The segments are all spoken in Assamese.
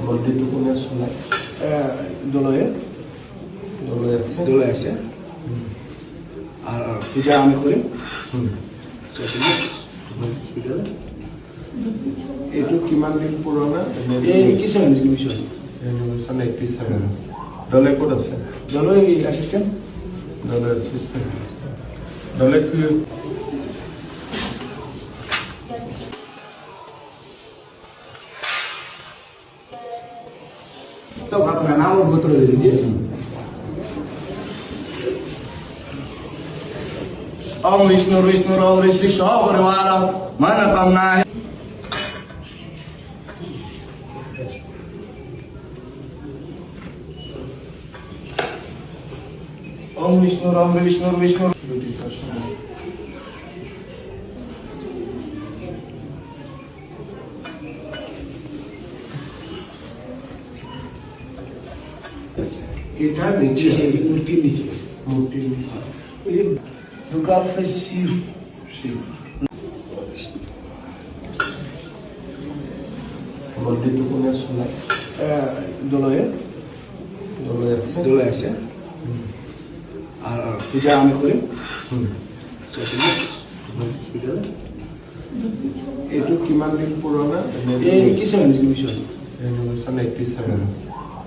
মন্দিৰটো কোনে চলায়? দলয়ে আছে আৰ পূজা আমি কৰি। এইটো কিমান দিন পুৰণা? 87 মিশন। 87। দলে ক'ত আছে? দলয় অ্যাসিস্ট্যান্ট। দলে assistant। দলে কি तो अपना नाम और गोत्र दे दीजिए। ओम विष्णु विष्णु ओम श्री शो परिवार मन कामना है। ओम विष्णु विष्णु এটা নিচে मूर्ति नीचे মূর্তির ये दुर्गा शिव শিব। মন্দিৰটো কোনে চলায়? দলয়ে আছে আৰ পূজা আমি কৰি। এইটো কিমান দিন পুৰণা? 87 মিশন। 87।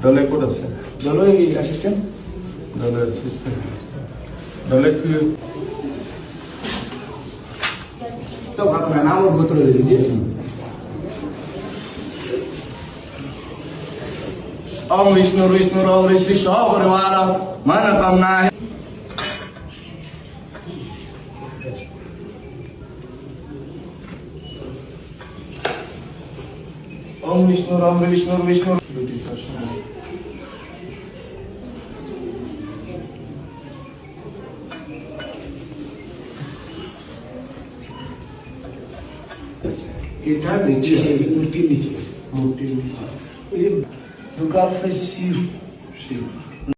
দলে ক'ত আছে? দলয় অ্যাসিস্ট্যান্ট। দলে assistant। দলে কি तो अपना नाम और गोत्र दे दीजिए। ओम विष्णु ओम श्री शो परिवार मन कामना है। ओम विष्णु এটা নিচে मूर्ति नीचे মূর্তির ये दुर्गा शिव শিব।